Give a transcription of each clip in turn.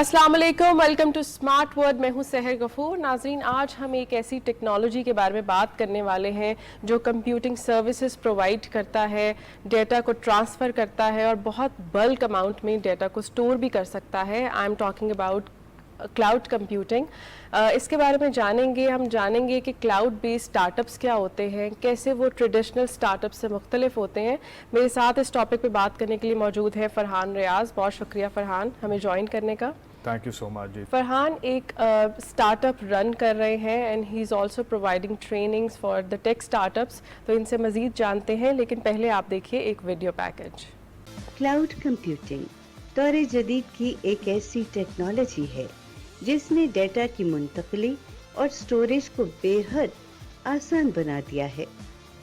अस्सलाम वालेकुम, welcome to smart word. मैं हूं सहर गफूर। नाजरीन, आज हम एक ऐसी टेक्नोलॉजी के बारे में बात करने वाले हैं जो कंप्यूटिंग सर्विसेज प्रोवाइड करता है, डेटा को ट्रांसफ़र करता है और बहुत बल्क अमाउंट में डेटा को स्टोर भी कर सकता है। I am talking about cloud computing. इसके बारे में हम जानेंगे कि क्लाउड बेस्ड स्टार्टअप्स क्या होते हैं, कैसे वो ट्रेडिशनल स्टार्टअप से मुख्तलिफ होते हैं। मेरे साथ इस टॉपिक पे बात करने के लिए मौजूद है फरहान रियाज। बहुत शुक्रिया फरहान हमें ज्वाइन करने का। थैंक यू सो मच जी। फरहान एक स्टार्टअप रन कर रहे हैं and he is also providing trainings for the tech startups. तो इनसे मज़ीद जानते हैं, लेकिन पहले आप देखिए एक वीडियो पैकेज। क्लाउड कंप्यूटिंग दौरे जदीद की एक ऐसी टेक्नोलॉजी है जिसने डेटा की मुंतकली और स्टोरेज को बेहद आसान बना दिया है।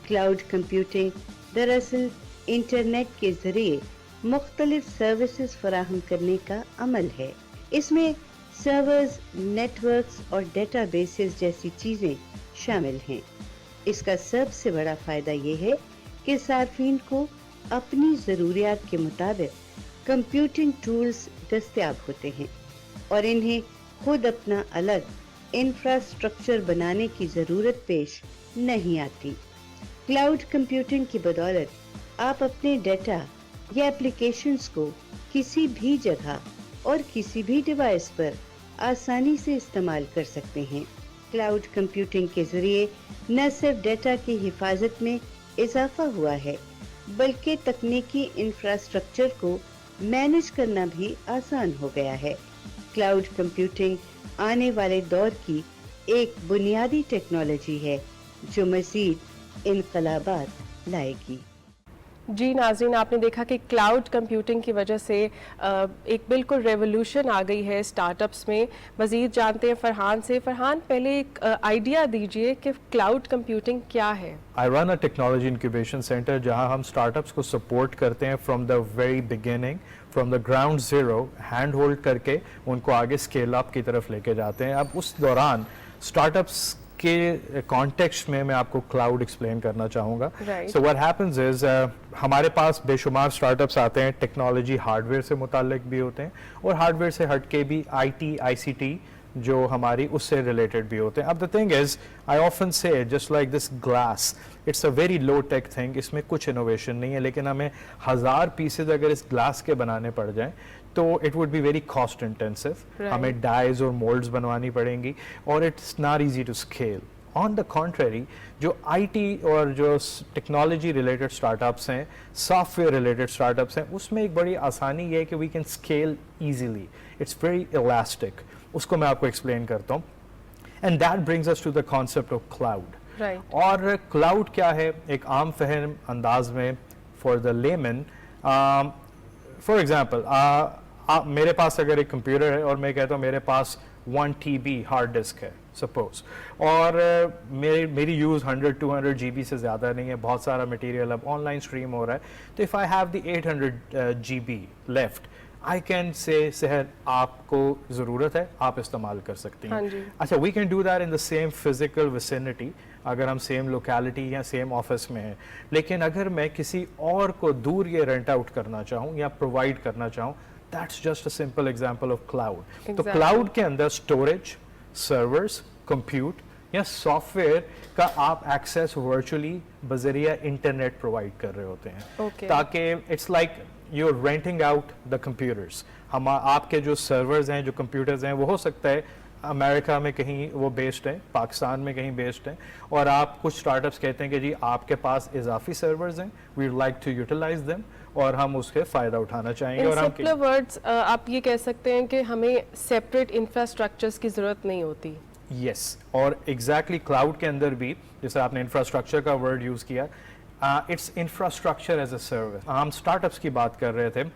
क्लाउड कंप्यूटिंग दरअसल इंटरनेट के जरिए मुख्तलिफ सर्विसेज फराहम करने का अमल है। इसमें सर्वर्स, नेटवर्क्स और डेटाबेसेस जैसी चीजें शामिल हैं। इसका सबसे बड़ा फायदा ये है कि सार्फिन को अपनी ज़रूरियात के मुताबिक कंप्यूटिंग टूल्स दस्तयाब होते हैं और इन्हें खुद अपना अलग इंफ्रास्ट्रक्चर बनाने की ज़रूरत पेश नहीं आती। क्लाउड कंप्यूटिंग की बदौलत आप अपने डेटा या एप्लीकेशंस को किसी भी जगह और किसी भी डिवाइस पर आसानी से इस्तेमाल कर सकते हैं। क्लाउड कंप्यूटिंग के ज़रिए न सिर्फ डेटा की हिफाजत में इजाफा हुआ है, बल्कि तकनीकी इंफ्रास्ट्रक्चर को मैनेज करना भी आसान हो गया है। क्लाउड कंप्यूटिंग आने वाले दौर की एक बुनियादी टेक्नोलॉजी है जो मज़ीद इनकलाबात लाएगी। जी नाज़रीन, आपने देखा कि क्लाउड कंप्यूटिंग की वजह से एक बिल्कुल रेवोल्यूशन आ गई है स्टार्टअप्स में। मज़ीद जानते हैं फरहान से। फरहान, पहले एक आइडिया दीजिए कि क्लाउड कंप्यूटिंग क्या है। I run a technology incubation centre जहां हम स्टार्टअप्स को सपोर्ट करते हैं from the very beginning, from the ground zero, hand hold करके उनको आगे स्केल अप की तरफ लेके जाते हैं। अब उस दौरान स्टार्टअप्स के कॉन्टेक्स्ट में मैं आपको क्लाउड एक्सप्लेन करना चाहूँगा। सो व्हाट हैपेंस इज हमारे पास बेशुमार स्टार्टअप्स आते हैं, टेक्नोलॉजी हार्डवेयर से मुताल्लिक भी होते हैं और हार्डवेयर से हट के भी आईटी, आईसीटी जो हमारी उससे रिलेटेड भी होते हैं। अब the thing is, I often say just like this glass, it's a very low tech thing, इसमें कुछ इनोवेशन नहीं है, लेकिन हमें 1000 पीसेज अगर इस ग्लास के बनाने पड़ जाएं तो it would be very cost intensive. हमें डाइज और मोल्ड्स बनवानी पड़ेंगी और it's not easy to scale. On the contrary, जो आईटी और जो टेक्नोलॉजी रिलेटेड स्टार्टअप्स हैं, सॉफ्टवेयर रिलेटेड स्टार्टअप्स हैं, उसमें एक बड़ी आसानी ये है कि we can scale easily, it's very elastic. उसको मैं आपको एक्सप्लेन करता हूँ and that brings us to the concept of cloud. और क्लाउड क्या है, एक आम फहम अंदाज में for the lemon, for example मेरे पास अगर एक कंप्यूटर है और मैं कहता हूँ मेरे पास 1 TB हार्ड डिस्क है सपोज, और मेरी यूज़ 100-200 GB से ज़्यादा नहीं है, बहुत सारा मटेरियल अब ऑनलाइन स्ट्रीम हो रहा है, तो if I have the 800 GB left, I can say सहर आपको ज़रूरत है, आप इस्तेमाल कर सकती हैं। अच्छा, we can do that in the same physical vicinity अगर हम सेम लोकेलिटी या सेम ऑफिस में हैं। लेकिन अगर मैं किसी और को दूर ये रेंट आउट करना चाहूँ या प्रोवाइड करना चाहूँ, that's just a simple example of cloud. तो क्लाउड के अंदर स्टोरेज, सर्वर्स, कंप्यूट या सॉफ्टवेयर का आप एक्सेस वर्चुअली बजरिया इंटरनेट प्रोवाइड कर रहे होते हैं, ताकि it's like you are renting out the computers. हम आपके जो सर्वर्स हैं, जो कंप्यूटर्स हैं, वो हो सकता है अमेरिका में कहीं वो बेस्ड है, पाकिस्तान में कहीं बेस्ड है, और आप कुछ स्टार्टअप्स कहते हैं कि जी आपके पास इजाफी सर्वर्स हैं, we would like to utilise them और हम उसके फ़ायदा उठाना चाहेंगे। और हम सिंपल वर्ड्स आप ये कह सकते हैं कि हमें सेपरेट इंफ्रास्ट्रक्चर्स की ज़रूरत नहीं होती। यस, और एग्जैक्टली क्लाउड के अंदर भी, जैसे आपने इंफ्रास्ट्रक्चर का वर्ड यूज़ किया, it's infrastructure as a service. हम स्टार्टअप्स की बात कर रहे थे,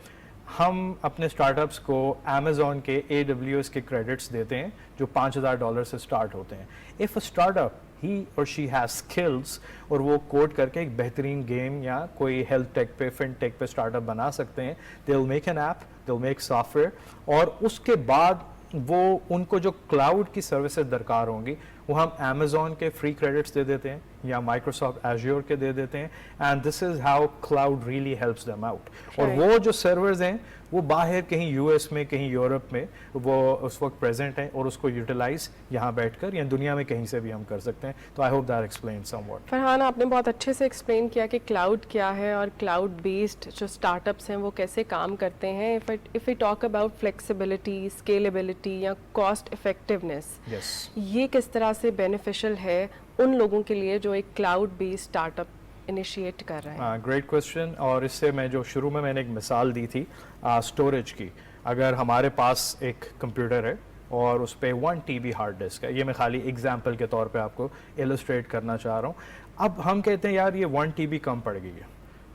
हम अपने स्टार्टअप्स को अमेज़ॉन के AWS के क्रेडिट्स देते हैं जो $5000 से स्टार्ट होते हैं। इफ़ अ स्टार्टअप ही और शी हैज़ स्किल्स और वो कोड करके एक बेहतरीन गेम या कोई हेल्थ टेक पे, फिन टेक पे स्टार्टअप बना सकते हैं, they will make an app, they will make software, और उसके बाद वो उनको जो क्लाउड की सर्विसेज दरकार होंगी वो हम अमेज़ॉन के फ्री क्रेडिट्स दे देते हैं या माइक्रोसॉफ्ट एज्योर के दे देते हैं, and this is how cloud really helps them out. और वो जो सर्वर्स हैं वो बाहर कहीं यूएस में कहीं यूरोप में वो उस वक्त प्रेजेंट है और उसको यूटिलाइज यहाँ बैठकर या दुनिया में कहीं से भी हम कर सकते हैं. तो I hope that explain somewhat. Farhan, आपने बहुत अच्छे से एक्सप्लेन किया कि क्लाउड क्या है और क्लाउड बेस्ड जो स्टार्टअप्स हैं वो कैसे काम करते हैं. If we talk about flexibility, scalability या कॉस्ट इफेक्टिवनेस, यस, ये किस तरह से बेनिफिशियल है उन लोगों के लिए जो एक क्लाउड बेस्ड स्टार्टअप इनिशिएट कर रहे हैं? Great question. और इससे मैं जो शुरू में मैंने एक मिसाल दी थी स्टोरेज की. अगर हमारे पास एक कंप्यूटर है और उस पर 1 TB हार्ड डिस्क है, ये मैं खाली एग्जांपल के तौर पे आपको इलस्ट्रेट करना चाह रहा हूँ. अब हम कहते हैं यार ये 1 TB कम पड़ गई है,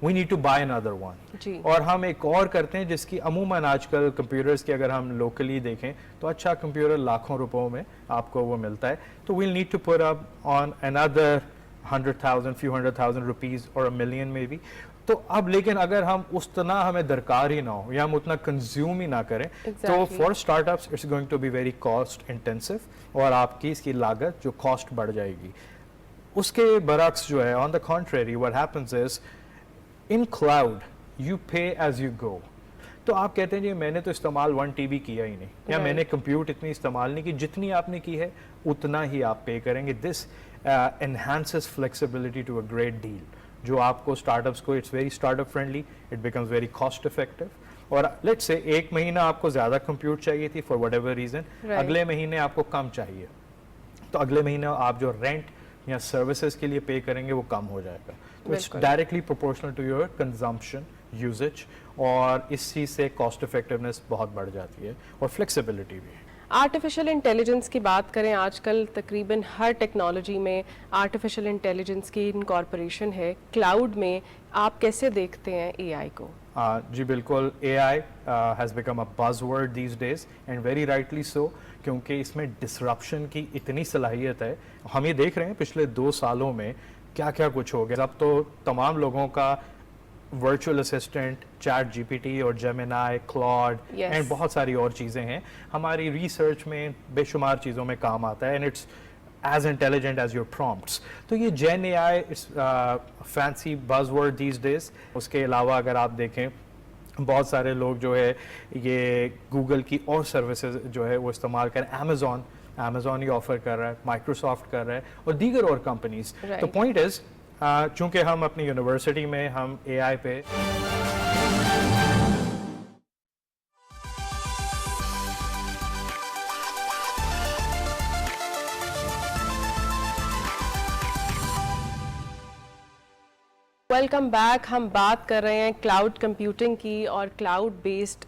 we need to buy another one. जी. और हम एक और करते हैं जिसकी अमूमन आजकल कंप्यूटर्स की अगर हम लोकली देखें तो अच्छा कंप्यूटर लाखों रुपयों में आपको वो मिलता है. तो we'll need to put up on another 100,000, few 100,000 rupees और $1 million में भी. तो अब लेकिन अगर हम उतना हमें दरकार ही ना हो या हम उतना कंज्यूम ही ना करें तो for startups it's going to be very cost intensive और आपकी इसकी लागत जो कॉस्ट बढ़ जाएगी. उसके बरक्स जो है on the contrary what happens is in cloud you पे एज यू गो. तो आप कहते हैं जी मैंने तो इस्तेमाल 1 TB किया ही नहीं या मैंने कंप्यूट इतनी इस्तेमाल नहीं की, जितनी आपने की है उतना ही आप पे करेंगे. This enhances flexibility to a great deal. जो आपको स्टार्टअप्स को it's very startup friendly, it becomes very cost effective. और लेट्स से एक महीना आपको ज़्यादा कंप्यूट चाहिए थी फॉर व्हाटएवर रीज़न, अगले महीने आपको कम चाहिए, तो अगले महीने आप जो रेंट या सर्विसेज के लिए पे करेंगे वो कम हो जाएगा. तो it's directly proportional to your consumption usage और इस चीज़ से कॉस्ट इफेक्टिवनेस बहुत बढ़ जाती है और फ्लेक्सिबिलिटी भी. आर्टिफिशियल इंटेलिजेंस की बात करें, आजकल तकरीबन हर टेक्नोलॉजी में आर्टिफिशियल इंटेलिजेंस की इनकॉर्पोरेशन है. क्लाउड में आप कैसे देखते हैं एआई को? जी बिल्कुल, AI has become a buzzword these days and very rightly so, क्योंकि इसमें डिसरप्शन की इतनी सलाहियत है. हम ये देख रहे हैं पिछले 2 सालों में क्या क्या कुछ हो गया. अब तो तमाम लोगों का वर्चुअल असिस्टेंट, चैट GPT और जेमिनाई, क्लॉड एंड बहुत सारी और चीज़ें हैं. हमारी रिसर्च में बेशुमार चीज़ों में काम आता है and it's as intelligent as your prompts. तो ये gen AI it's fancy buzzword these days. उसके अलावा अगर आप देखें बहुत सारे लोग जो है ये गूगल की और सर्विसेज जो है वो इस्तेमाल करें. अमेज़ॉन ही ऑफर कर रहा है, माइक्रोसॉफ्ट कर रहा है और दीगर और कंपनीज. तो पॉइंट इज़ चूंकि हम अपनी यूनिवर्सिटी में हम AI पे वेलकम बैक. हम बात कर रहे हैं क्लाउड कंप्यूटिंग की और क्लाउड बेस्ड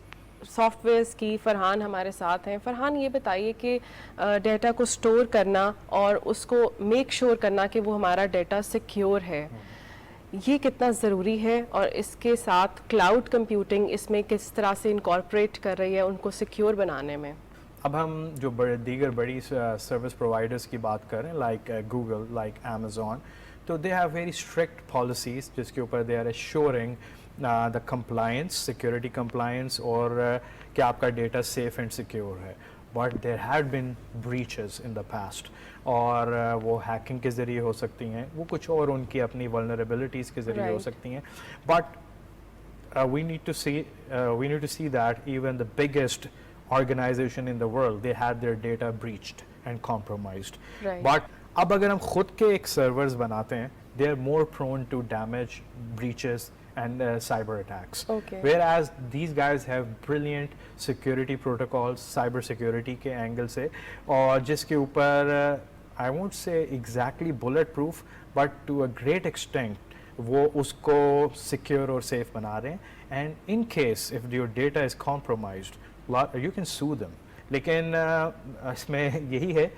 सॉफ्टवेयर्स की. फरहान हमारे साथ हैं. फरहान, ये बताइए कि डेटा को स्टोर करना और उसको मेक श्योर करना कि वो हमारा डेटा सिक्योर है, ये कितना ज़रूरी है और इसके साथ क्लाउड कंप्यूटिंग इसमें किस तरह से इनकॉर्पोरेट कर रही है उनको सिक्योर बनाने में? अब हम जो दीगर बड़ी सर्विस प्रोवाइडर्स की बात करें लाइक गूगल, लाइक अमेज़ॉन, तो they have very strict policies जिसके ऊपर they are assuring the compliance, security compliance और कि आपका डेटा सेफ एंड सिक्योर है. But there had been breaches in the past और वो हैकिंग के ज़रिए हो सकती हैं, वो कुछ और उनकी अपनी वल्नरेबिलिटीज़ के ज़रिए हो सकती हैं. But we need to see that even the biggest organization in the world, they had their data breached and compromised. But अब अगर हम खुद के एक सर्वर्स बनाते हैं, they are more prone to damage, breaches and cyber attacks. Whereas these guys have brilliant security protocols, cyber security के angle से, और जिसके ऊपर I won't say exactly bulletproof, but to a great extent वो उसको secure और safe बना रहे हैं. And in case if your data is compromised, you can sue them. लेकिन इसमें यही है,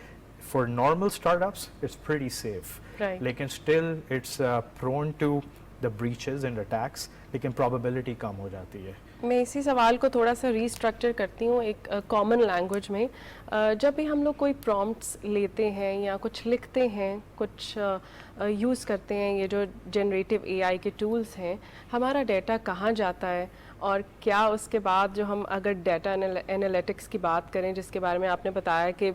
for normal startups it's pretty safe. लेकिन still it's prone to the breaches and attacks, लेकिन probability कम हो जाती है. मैं इसी सवाल को थोड़ा सा रीस्ट्रक्चर करती हूँ एक कॉमन लैंग्वेज में. जब भी हम लोग कोई प्रॉम्प्ट्स लेते हैं या कुछ लिखते हैं, कुछ यूज़ करते हैं, ये जो जनरेटिव AI के टूल्स हैं, हमारा डेटा कहाँ जाता है और क्या उसके बाद जो हम अगर डेटा एनालिटिक्स की बात करें, जिसके बारे में आपने बताया कि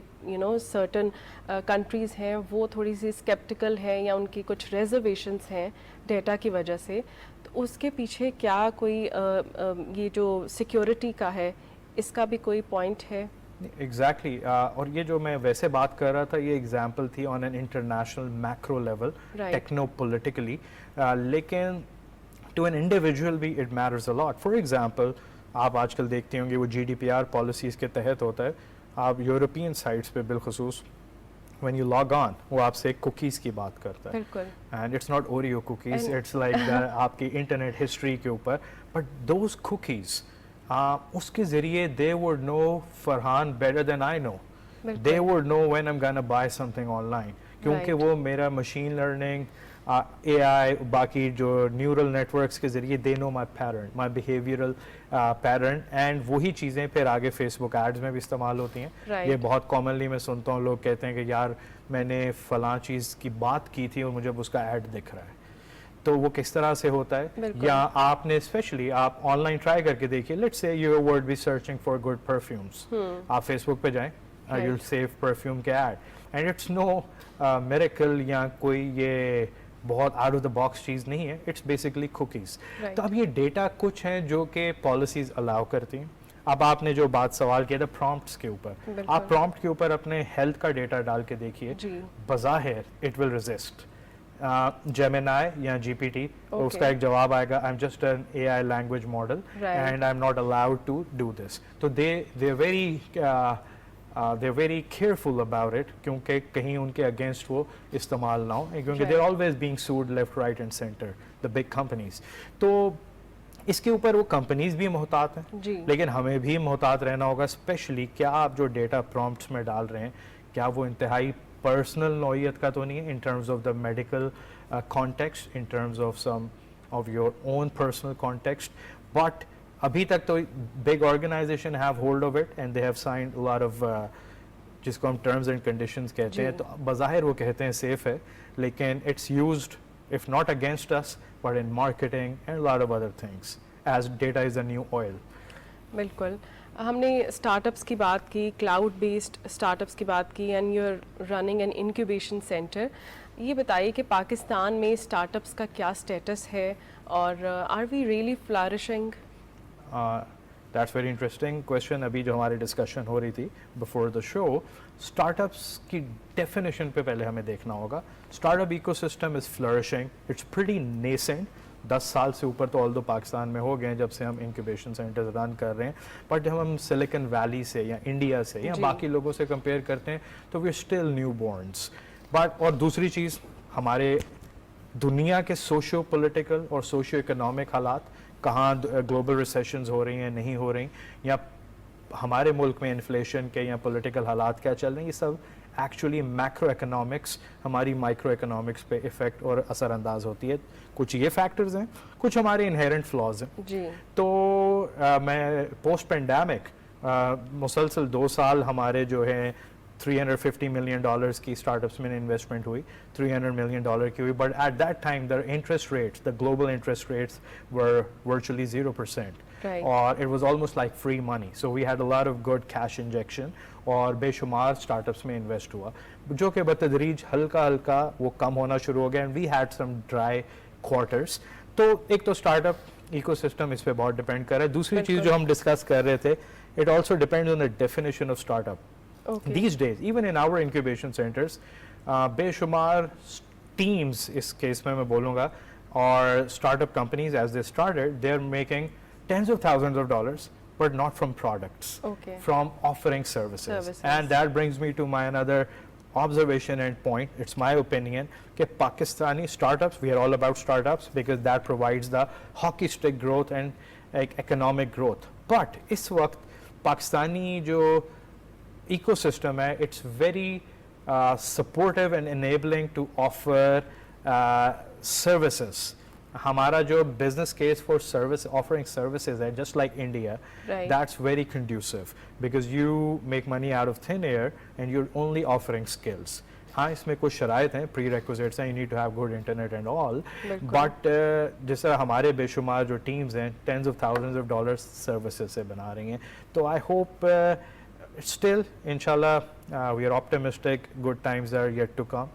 सर्टन कंट्रीज़ हैं वो थोड़ी सी स्केप्टिकल हैं या उनकी कुछ रिजर्वेशंस हैं डेटा की वजह से, तो उसके पीछे क्या कोई ये जो सिक्योरिटी का है इसका भी कोई पॉइंट है? एग्जैक्टली और ये जो मैं वैसे बात कर रहा था ये एग्जांपल थी on an international macro level, Right. Techno politically, लेकिन टू एन इंडिविजुअल भी it matters a lot. For example आप आजकल देखते होंगे वो GDPR पॉलिसीज़ के तहत होता है. आप यूरोपियन साइट्स पे बिलखसूस when you log on वो आपसे कुकीज़ की बात करता है, बिल्कुल. and it's not Oreo cookies, And- it's like आपकी इंटरनेट हिस्ट्री के ऊपर. but those cookies उसके ज़रिए they would know Farhan better than I know. बिल्कुल. They would know when I'm gonna buy something online, क्योंकि Right. वो मेरा machine learning AI बाकी जो न्यूरल नेटवर्क्स के ज़रिए they know my pattern, my behavioral pattern, and वही चीज़ें फिर आगे फेसबुक एड्स में भी इस्तेमाल होती हैं. Right. ये बहुत कॉमनली मैं सुनता हूँ, लोग कहते हैं कि यार मैंने फ़लाँ चीज़ की बात की थी और मुझे अब उसका ऐड दिख रहा है. तो वो किस तरह से होता है, बिल्कुल. या आपने स्पेशली आप ऑनलाइन ट्राई करके देखिए. Let's say you would be searching for good perfumes, आप फेसबुक पे जाएं, यू विल सेव परफ्यूम के ad, and it's no miracle या कोई ये बहुत आउट ऑफ द बॉक्स चीज़ नहीं है. It's basically cookies. Right. तो अब ये डेटा कुछ हैं जो कि पॉलिसीज़ अलाउ करती हैं. अब आपने जो बात सवाल किया था प्रॉम्प्ट्स के ऊपर, बिल्कुल. आप प्रॉम्प्ट के ऊपर अपने हेल्थ का डेटा डाल के देखिए, जी. बज़ाहिर इट विल रेजिस्ट. जेमिनाई या GPT, Okay. उसका एक जवाब आएगा, I am just an AI language model Right. And I am not allowed to do this. तो they very careful about it, क्योंकि कहीं उनके अगेंस्ट वो इस्तेमाल ना हो, क्योंकि Right. They are always being sued left right and centre, the big companies. तो इसके ऊपर वो कंपनीज भी मोहतात हैं, जी. लेकिन हमें भी मोहतात रहना होगा. स्पेशली क्या आप जो डेटा प्रॉम्प्ट्स में डाल रहे हैं, क्या वो इंतहाई पर्सनल नौइयत का तो नहीं है, in terms of the medical context, in terms of some of your own personal context. But अभी तक तो big organisation have hold off it and they have signed a lot of, जिसको हम टर्म्स एंड कंडीशंस कहते हैं. जी. तो बज़ाहिर वो कहते हैं सेफ है, लेकिन it's used if not against us but in marketing and a lot of other things, as data is the new oil. बिल्कुल. हमने स्टार्टअप्स की बात की, क्लाउड बेस्ड स्टार्टअप्स की बात की, and you are running an incubation centre. ये बताइए कि पाकिस्तान में स्टार्टअप्स का क्या स्टेटस है और are we really flourishing? That's very interesting question. अभी जो हमारी डिस्कशन हो रही थी बिफोर द शो, स्टार्टअप्स की डेफिनेशन पे पहले हमें देखना होगा. Startup ecosystem is flourishing, it's pretty nascent. 10 साल से ऊपर तो ऑल दो पाकिस्तान में हो गए हैं जब से हम इंक्यूबेशन सेंटर्स रन कर रहे हैं. बट जब हम सिलिकॉन वैली से या इंडिया से या जी. बाकी लोगों से कंपेयर करते हैं तो we are still newborns. But और दूसरी चीज़, हमारे दुनिया के सोशियो पॉलिटिकल और सोशियो इकोनॉमिक हालात, कहाँ ग्लोबल रिसेशंस हो रही हैं, नहीं हो रही, या हमारे मुल्क में इन्फ्लेशन के या पॉलिटिकल हालात क्या चल रहे हैं, ये सब एक्चुअली मैक्रो इकोनॉमिक्स हमारी माइक्रो इकोनॉमिक्स पे इफ़ेक्ट और असरअंदाज होती है. कुछ ये फैक्टर्स हैं, कुछ हमारे इनहेरेंट फ्लॉज हैं. जी. तो मैं पोस्ट पेंडेमिक मुसलसल 2 साल हमारे जो है $350 million की स्टार्टअप्स में इन्वेस्टमेंट हुई, $300 million की हुई. But at that time the interest rates, the global interest rates were virtually 0%. Right. और it was almost like free money. So we had a lot of good cash injection और बेशुमार startups में invest हुआ, जो कि बतदरीज हल्का हल्का वो कम होना शुरू हो गया. And we had some dry quarters. तो एक तो स्टार्टअप इकोसिस्टम इस पे बहुत डिपेंड कर रहा है. दूसरी चीज़ जो हम डिस्कस कर रहे थे, it also depends on the definition of startup. Okay. These days, even in our incubation centers, बेशुमार teams इस केस में मैं बोलूँगा, और startup companies as they started, they're making tens of thousands of dollars, but not from products, Okay. from offering services. Services. And that brings me to my another observation and point. It's my opinion कि Pakistani startups, we are all about startups because that provides the hockey stick growth and economic growth. But इस वक्त पाकिस्तानी जो ecosystem है, it's very supportive and enabling to offer services. हमारा जो business case for service offering services है, just like India, Right. that's very conducive because you make money out of thin air and you're only offering skills. हाँ, इसमें कुछ शराइत हैं, prerequisites हैं, you need to have good internet and all, बिल्कुल. but जिस तरह हमारे बेशुमार जो teams हैं, tens of thousands of dollars services से बना रही हैं. तो I hope still, inshallah, we are optimistic, good times are yet to come,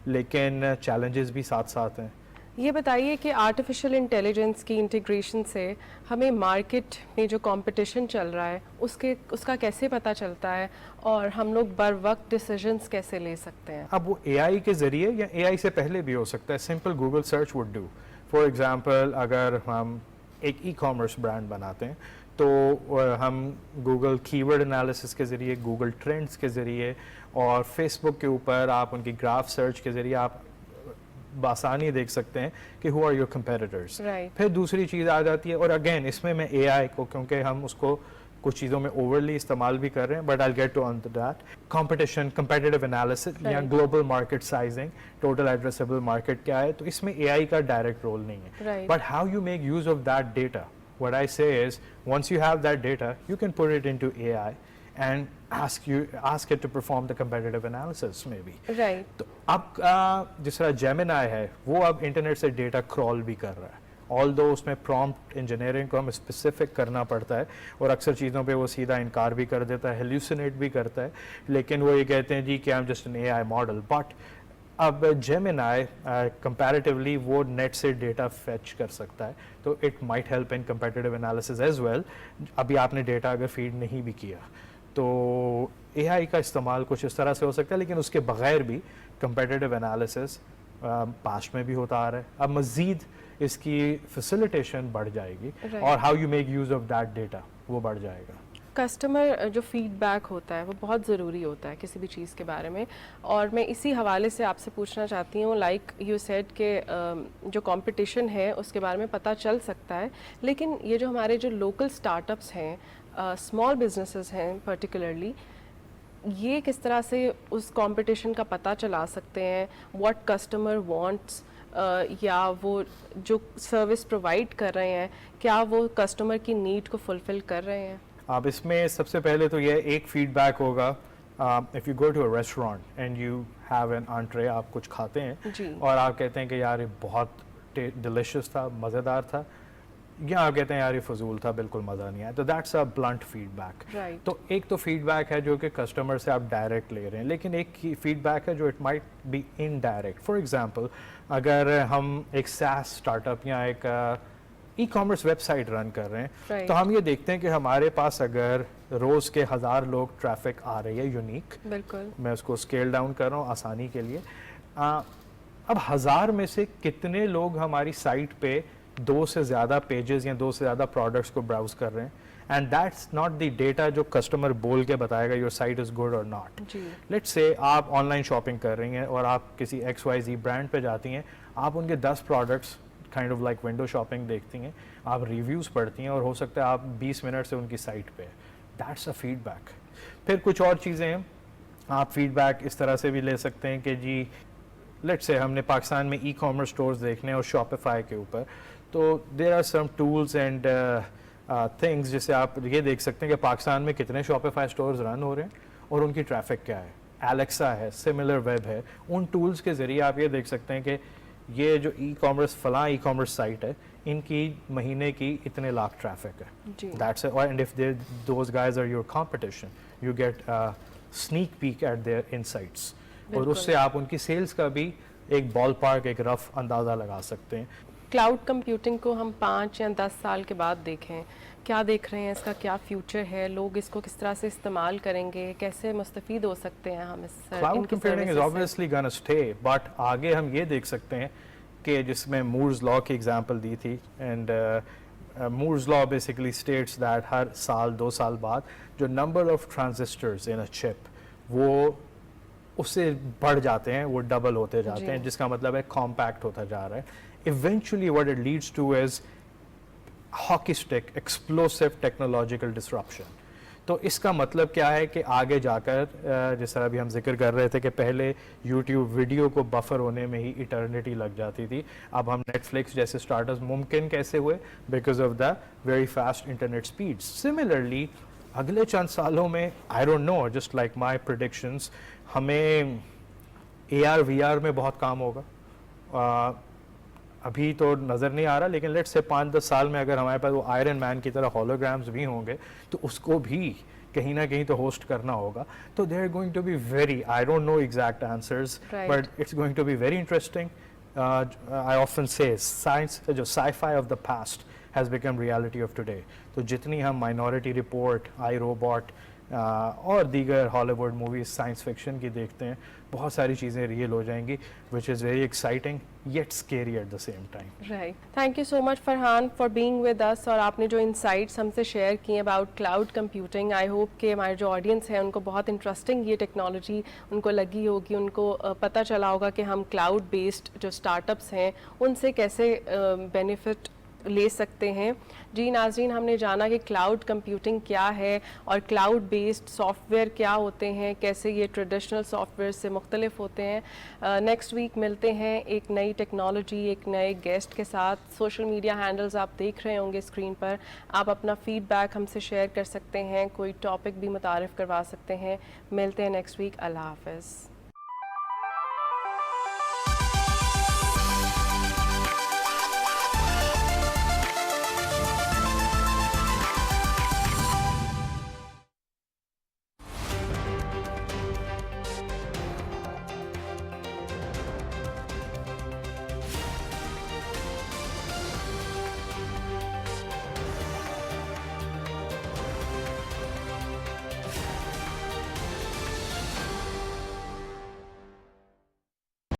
लेकिन challenges भी साथ साथ हैं. ये बताइए कि आर्टिफिशियल इंटेलिजेंस की इंटीग्रेशन से हमें मार्केट में जो कंपटीशन चल रहा है उसका कैसे पता चलता है और हम लोग बर वक्त डिसीजंस कैसे ले सकते हैं? अब वो एआई के ज़रिए या एआई से पहले भी हो सकता है. Simple Google search would do. For example अगर हम एक ई कॉमर्स ब्रांड बनाते हैं तो हम गूगल कीवर्ड एनालिसिस के ज़रिए, गूगल ट्रेंड्स के ज़रिए और फेसबुक के ऊपर आप उनकी ग्राफ सर्च के ज़रिए आप बासानी देख सकते हैं कि हु आर योर कंपेटिटर्स. फिर दूसरी चीज़ आ जाती है, और अगेन इसमें मैं एआई को, क्योंकि हम उसको कुछ चीज़ों में ओवरली इस्तेमाल भी कर रहे हैं, but I get to on to that. Competition, competitive analysis या global market sizing, total addressable market क्या है, तो इसमें एआई का डायरेक्ट रोल नहीं है. But how you make use of that data, what I say is once you have that data you can put it into AI and ask it to perform the competitive analysis maybe. Right. तो अब जिस तरह Gemini है वो अब internet से data crawl भी कर रहा है, although उसमें prompt engineering को हम स्पेसिफिक करना पड़ता है और अक्सर चीज़ों पे वो सीधा इनकार भी कर देता है, hallucinate भी करता है, लेकिन वो ये कहते हैं जी कि I'm just an AI model. But अब Gemini comparatively वो नेट से डेटा फेच कर सकता है, तो it might help in competitive analysis as well. अभी आपने डेटा अगर फीड नहीं भी किया तो AI का इस्तेमाल कुछ इस तरह से हो सकता है, लेकिन उसके बगैर भी competitive analysis पास्ट में भी होता आ रहा है. अब मज़ीद इसकी फैसिलिटेशन बढ़ जाएगी और how you make use of that data वो बढ़ जाएगा. कस्टमर जो फीडबैक होता है वो बहुत ज़रूरी होता है किसी भी चीज़ के बारे में, और मैं इसी हवाले से आपसे पूछना चाहती हूँ, लाइक यू सेड के जो कंपटीशन है उसके बारे में पता चल सकता है, लेकिन ये जो हमारे जो लोकल स्टार्टअप्स हैं, स्मॉल बिजनेसेस हैं पर्टिकुलरली, ये किस तरह से उस कंपटीशन का पता चला सकते हैं, व्हाट कस्टमर वांट्स, या वो जो सर्विस प्रोवाइड कर रहे हैं क्या वो कस्टमर की नीड को फुलफ़िल कर रहे हैं? अब इसमें सबसे पहले तो ये एक फीडबैक होगा, if you go to a restaurant and you have an entree, आप कुछ खाते हैं और आप कहते हैं कि यार ये बहुत डिलिशियस था, मज़ेदार था, या आप कहते हैं यार ये फजूल था, बिल्कुल मज़ा नहीं आया, तो दैट्स अ ब्लंट फीडबैक. तो एक तो फीडबैक है जो कि कस्टमर से आप डायरेक्ट ले रहे हैं, लेकिन एक फीडबैक है जो it might be indirect. For example अगर हम एक SaaS स्टार्टअप या एक ई कॉमर्स वेबसाइट रन कर रहे हैं, तो हम ये देखते हैं कि हमारे पास अगर रोज़ के 1000 लोग ट्रैफिक आ रही है यूनिक, बिल्कुल मैं उसको स्केल डाउन कर रहा हूँ आसानी के लिए, अब 1000 में से कितने लोग हमारी साइट पे 2 से ज़्यादा पेजेस या 2 से ज़्यादा प्रोडक्ट्स को ब्राउज कर रहे हैं, and that's not the data जो कस्टमर बोल के बताएगा योर साइट इज़ गुड और नॉट. लेट्स से आप ऑनलाइन शॉपिंग कर रही हैं और आप किसी XYZ ब्रांड पे जाती हैं, आप उनके 10 products kind of like window shopping देखती हैं, आप रिव्यूज़ पढ़ती हैं और हो सकता है आप 20 मिनट से उनकी साइट पे, दैट्स अ फीडबैक. फिर कुछ और चीज़ें हैं, आप फीडबैक इस तरह से भी ले सकते हैं कि जी लेट्स से हमने पाकिस्तान में ई कॉमर्स स्टोर्स देखने और शॉपिफाई के ऊपर, तो there are some tools and things जिससे आप ये देख सकते हैं कि पाकिस्तान में कितने शॉपिफाई स्टोर्स रन हो रहे हैं और उनकी ट्रैफिक क्या है. एलेक्सा है, सिमिलर वेब है, उन टूल्स के ज़रिए आप ये देख सकते हैं कि ये जो ई कॉमर्स साइट है इनकी महीने की इतने लाख ट्रैफिक है. That's and if those guys are your competition you get sneak peek at their insights, और उससे आप उनकी सेल्स का भी एक बॉल पार्क, एक रफ अंदाज़ा लगा सकते हैं. क्लाउड कंप्यूटिंग को हम 5 या 10 साल के बाद देखें, क्या देख रहे हैं, इसका क्या फ्यूचर है, लोग इसको किस तरह से इस्तेमाल करेंगे, कैसे मुस्तफ़ीद हो सकते हैं हम इस cloud computing is obviously gonna stay, but आगे हम ये देख सकते हैं कि जिसमें मूर्स लॉ की एग्जांपल दी थी, and Moore's law basically states that हर साल 2 साल बाद जो number of transistors in a chip वो उससे बढ़ जाते हैं, वो डबल होते जाते हैं, जिसका मतलब है कॉम्पैक्ट होता जा रहा है. Eventually what it leads to is hockey stick, explosive technological disruption. तो इसका मतलब क्या है कि आगे जाकर जिस तरह अभी हम जिक्र कर रहे थे कि पहले YouTube वीडियो को बफर होने में ही इटर्निटी लग जाती थी, अब हम Netflix जैसे स्टार्टअप्स मुमकिन कैसे हुए? Because of the very fast internet speed. Similarly अगले चंद सालों में आई don't no, just like my predictions, हमें AR VR में बहुत काम होगा. अभी तो नज़र नहीं आ रहा, लेकिन लेट्स से 5-10 साल में अगर हमारे पास वो आयरन मैन की तरह होलोग्राम्स भी होंगे तो उसको भी कहीं ना कहीं तो होस्ट करना होगा. तो they are going to be very, I don't know exact answers, but it's going to be very interesting I often say science जो sci-fi of the past has become reality of today. तो जितनी हम Minority Report, I Robot और दीगर Hollywood movies science fiction की देखते हैं, बहुत सारी चीज़ें रियल हो जाएंगी, which is very exciting yet scary at the same time. Right, thank you so much Farhan for being with us, और आपने जो इनसाइट्स हमसे शेयर किए about cloud computing, I hope कि हमारे जो ऑडियंस है उनको बहुत इंटरेस्टिंग ये टेक्नोलॉजी उनको लगी होगी, उनको पता चला होगा कि हम क्लाउड बेस्ड जो स्टार्टअप्स हैं उनसे कैसे बेनिफिट ले सकते हैं. जी नाज़रीन, हमने जाना कि क्लाउड कंप्यूटिंग क्या है और क्लाउड बेस्ड सॉफ्टवेयर क्या होते हैं, कैसे ये ट्रेडिशनल सॉफ्टवेयर से मुख्तलिफ होते हैं. नेक्स्ट वीक मिलते हैं एक नई टेक्नोलॉजी, एक नए गेस्ट के साथ. सोशल मीडिया हैंडल्स आप देख रहे होंगे स्क्रीन पर, आप अपना फीडबैक हमसे शेयर कर सकते हैं, कोई टॉपिक भी मुतारिफ करवा सकते हैं. मिलते हैं नेक्स्ट वीक. अल्लाह हाफ़िज़.